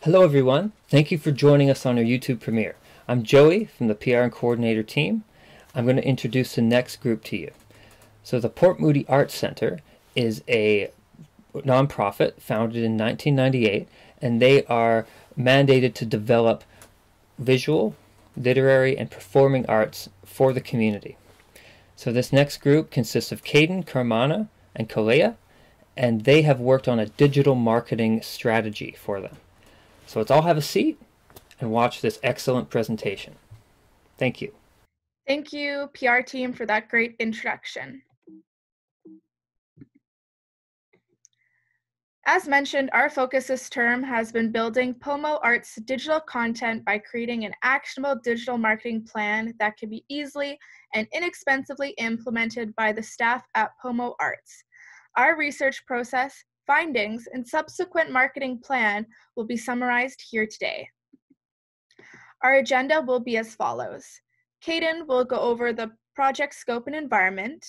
Hello everyone, thank you for joining us on our YouTube premiere. I'm Joey from the PR and Coordinator team. I'm going to introduce the next group to you. So the Port Moody Arts Centre is a nonprofit founded in 1998, and they are mandated to develop visual, literary, and performing arts for the community. So this next group consists of Caden, Carmanah, and Kalhiea, and they have worked on a digital marketing strategy for them. So let's all have a seat and watch this excellent presentation. Thank you. Thank you, PR team, for that great introduction. As mentioned, our focus this term has been building PoMo Arts digital content by creating an actionable digital marketing plan that can be easily and inexpensively implemented by the staff at PoMo Arts. Our research process, findings, and subsequent marketing plan will be summarized here today. Our agenda will be as follows. Caden will go over the project scope and environment.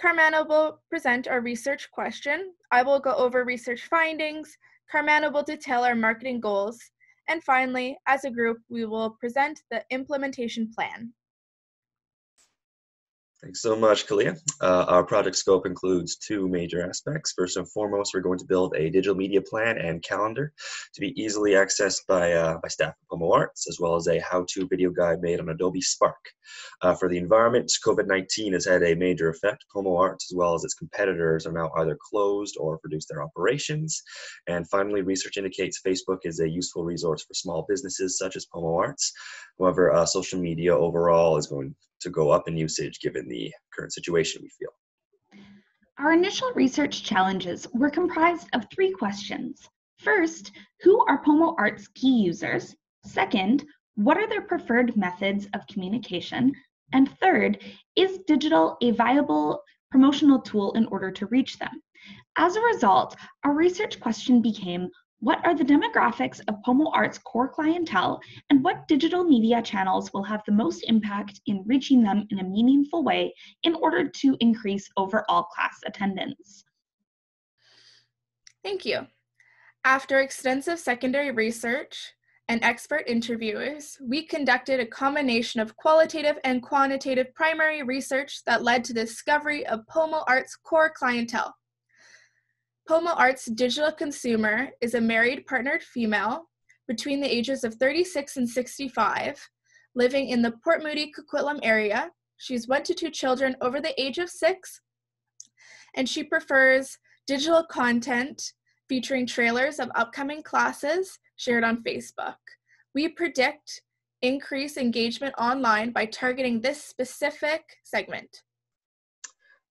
Carmanah will present our research question. I will go over research findings. Carmanah will detail our marketing goals. And finally, as a group, we will present the implementation plan. Thanks so much, Kalhiea. Our project scope includes two major aspects. First and foremost, we're going to build a digital media plan and calendar to be easily accessed by staff at PoMo Arts, as well as a how-to video guide made on Adobe Spark. For the environment, COVID-19 has had a major effect. PoMo Arts, as well as its competitors, are now either closed or reduced their operations. And finally, research indicates Facebook is a useful resource for small businesses such as PoMo Arts. However, social media overall is going to go up in usage given the current situation we feel. Our initial research challenges were comprised of three questions. First, who are PoMo Arts key users? Second, what are their preferred methods of communication? And third, is digital a viable promotional tool in order to reach them? As a result, our research question became, what are the demographics of PoMo Arts' core clientele, and what digital media channels will have the most impact in reaching them in a meaningful way in order to increase overall class attendance? Thank you. After extensive secondary research and expert interviewers, we conducted a combination of qualitative and quantitative primary research that led to the discovery of PoMo Arts' core clientele. PoMo Arts' digital consumer is a married partnered female between the ages of 36 and 65, living in the Port Moody Coquitlam area. She's 1 to 2 children over the age of 6, and she prefers digital content featuring trailers of upcoming classes shared on Facebook. We predict increased engagement online by targeting this specific segment.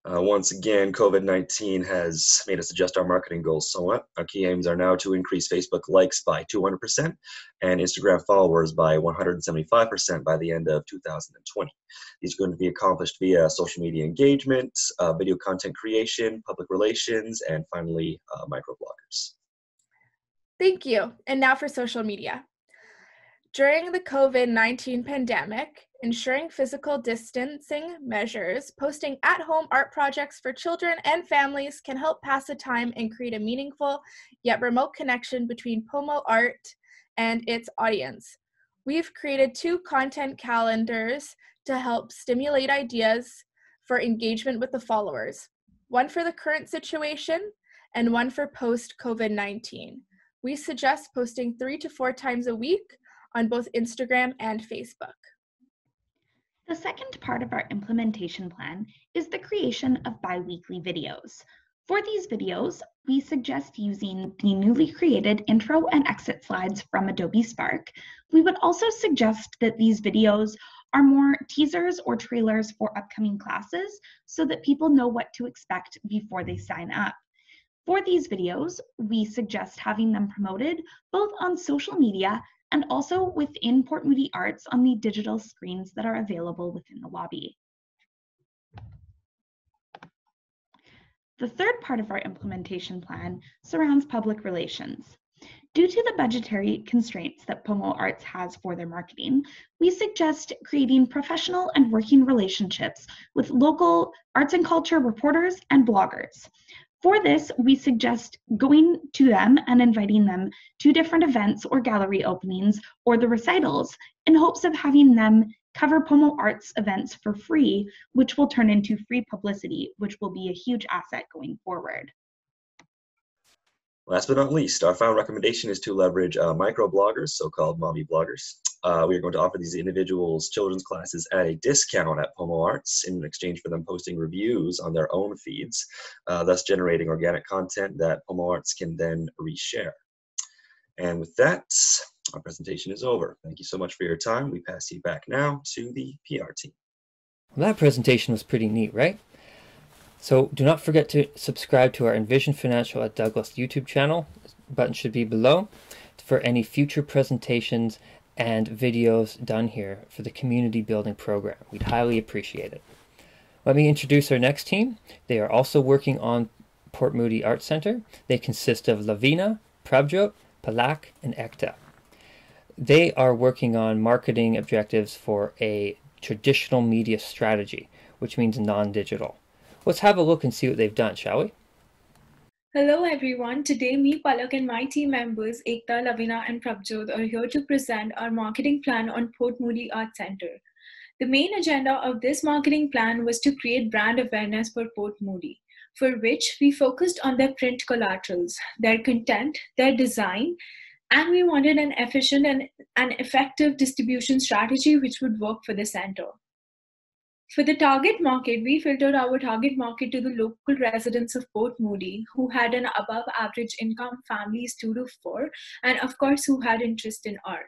Once again, COVID-19 has made us adjust our marketing goals somewhat. Our key aims are now to increase Facebook likes by 200% and Instagram followers by 175% by the end of 2020. These are going to be accomplished via social media engagement, video content creation, public relations, and finally, microbloggers. Thank you. And now for social media. During the COVID-19 pandemic, ensuring physical distancing measures, posting at-home art projects for children and families can help pass the time and create a meaningful yet remote connection between PoMo Art and its audience. We've created 2 content calendars to help stimulate ideas for engagement with the followers, one for the current situation and one for post-COVID-19. We suggest posting 3 to 4 times a week on both Instagram and Facebook. The second part of our implementation plan is the creation of bi-weekly videos. For these videos, we suggest using the newly created intro and exit slides from Adobe Spark. We would also suggest that these videos are more teasers or trailers for upcoming classes so that people know what to expect before they sign up. For these videos, we suggest having them promoted both on social media and also within Port Moody Arts on the digital screens that are available within the lobby. The third part of our implementation plan surrounds public relations. Due to the budgetary constraints that PoMo Arts has for their marketing, we suggest creating professional and working relationships with local arts and culture reporters and bloggers. For this, we suggest going to them and inviting them to different events or gallery openings or the recitals in hopes of having them cover PoMo Arts events for free, which will turn into free publicity, which will be a huge asset going forward. Last but not least, our final recommendation is to leverage microbloggers, so-called mommy bloggers. We are going to offer these individuals children's classes at a discount at PoMo Arts in exchange for them posting reviews on their own feeds, thus generating organic content that PoMo Arts can then reshare. And with that, our presentation is over. Thank you so much for your time. We pass you back now to the PR team. Well, that presentation was pretty neat, right? So do not forget to subscribe to our Envision Financial at Douglas YouTube channel. The button should be below for any future presentations and videos done here for the community building program. We'd highly appreciate it. Let me introduce our next team. They are also working on Port Moody Arts Centre. They consist of Loveena, Prabhjot, Palak, and Ekta. They are working on marketing objectives for a traditional media strategy, which means non-digital. Let's have a look and see what they've done, shall we? Hello everyone. Today me, Palak and my team members, Ekta, Loveena and Prabhjot are here to present our marketing plan on Port Moody Arts Centre. The main agenda of this marketing plan was to create brand awareness for Port Moody, for which we focused on their print collaterals, their content, their design, and we wanted an efficient and an effective distribution strategy which would work for the center. For the target market, we filtered our target market to the local residents of Port Moody who had an above average income, families 2 to 4, and of course who had interest in art.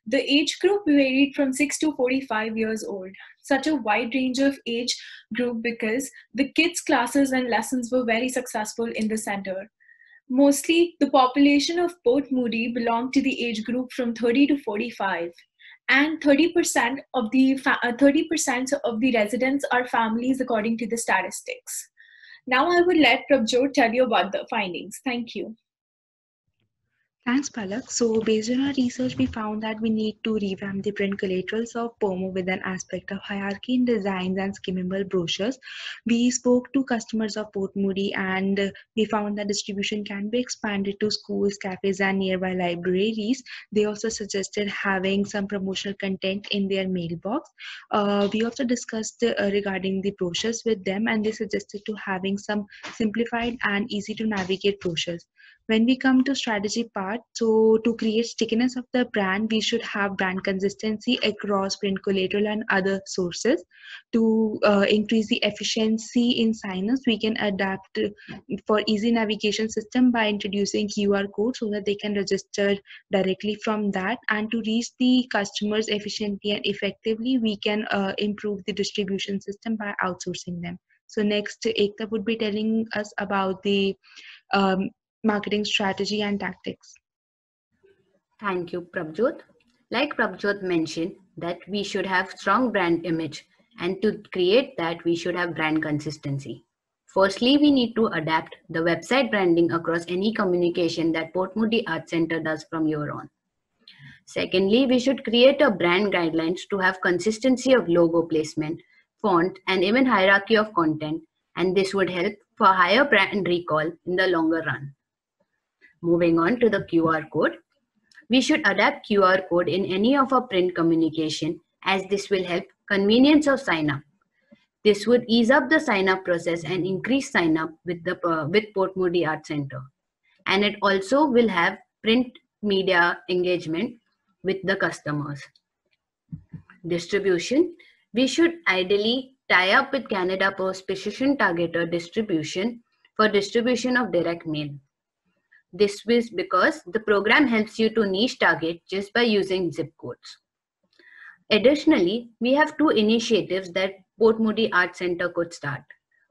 The age group varied from 6 to 45 years old. Such a wide range of age group because the kids' classes and lessons were very successful in the center. Mostly, the population of Port Moody belonged to the age group from 30 to 45. And 30% of the residents are families according to the statistics. Now I would let Prabhjot tell you about the findings. Thank you. Thanks, Palak. So based on our research, we found that we need to revamp the print collaterals of PoMo with an aspect of hierarchy in designs and skimmable brochures. We spoke to customers of Port Moody and we found that distribution can be expanded to schools, cafes, and nearby libraries. They also suggested having some promotional content in their mailbox. We also discussed regarding the brochures with them, and they suggested to having some simplified and easy to navigate brochures. When we come to strategy part, so to create stickiness of the brand, we should have brand consistency across print collateral and other sources. To increase the efficiency in sign-ups, we can adapt for easy navigation system by introducing QR code so that they can register directly from that. And to reach the customers efficiently and effectively, we can improve the distribution system by outsourcing them. So next, Ekta would be telling us about the marketing strategy and tactics. Thank you, Prabhjot. Like Prabhjot mentioned, that we should have strong brand image, and to create that, we should have brand consistency. Firstly, we need to adapt the website branding across any communication that Port Moody Arts Centre does from here on. Secondly, we should create a brand guidelines to have consistency of logo placement, font, and even hierarchy of content, and this would help for higher brand recall in the longer run. Moving on to the QR code. We should adapt QR code in any of our print communication, as this will help convenience of sign up. This would ease up the sign up process and increase sign up with Port Moody Arts Centre. And it also will have print media engagement with the customers. Distribution. We should ideally tie up with Canada Post Precision Targeter distribution for distribution of direct mail. This is because the program helps you to niche target just by using zip codes. Additionally, we have two initiatives that Port Moody Arts Centre could start.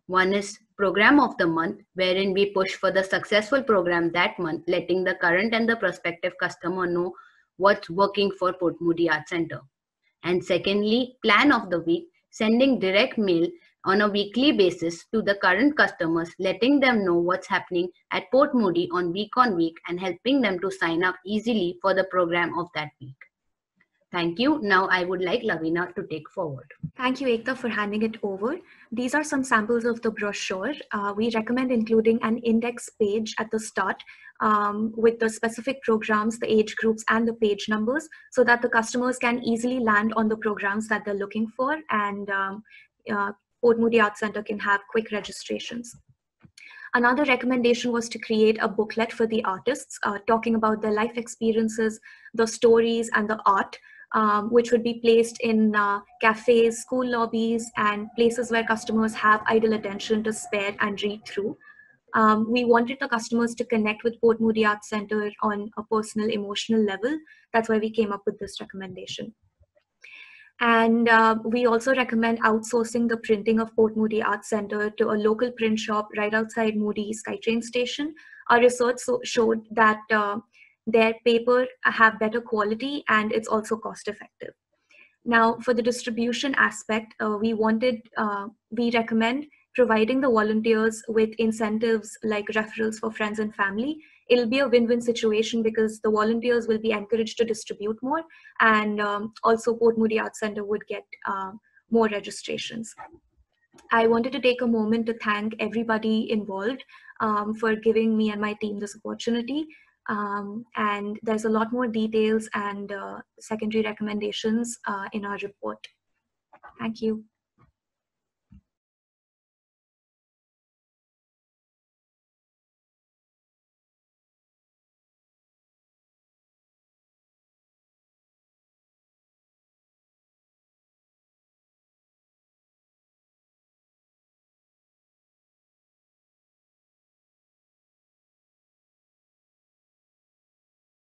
One is Program of the Month, wherein we push for the successful program that month, letting the current and the prospective customer know what's working for Port Moody Arts Centre. And secondly, Plan of the Week, sending direct mail on a weekly basis to the current customers, letting them know what's happening at Port Moody on week and helping them to sign up easily for the program of that week. Thank you. Now I would like Loveena to take forward. Thank you, Ekta, for handing it over. These are some samples of the brochure. We recommend including an index page at the start with the specific programs, the age groups, and the page numbers so that the customers can easily land on the programs that they're looking for, and Port Moody Arts Centre can have quick registrations. Another recommendation was to create a booklet for the artists talking about their life experiences, the stories, and the art, which would be placed in cafes, school lobbies, and places where customers have idle attention to spare and read through. We wanted the customers to connect with Port Moody Arts Centre on a personal, emotional level. That's why we came up with this recommendation. And we also recommend outsourcing the printing of Port Moody Arts Centre to a local print shop right outside Moody SkyTrain station. Our research showed that their paper have better quality and it's also cost effective. Now, for the distribution aspect, we recommend providing the volunteers with incentives like referrals for friends and family. It'll be a win-win situation because the volunteers will be encouraged to distribute more, and also Port Moody Arts Centre would get more registrations. I wanted to take a moment to thank everybody involved for giving me and my team this opportunity. And there's a lot more details and secondary recommendations in our report. Thank you.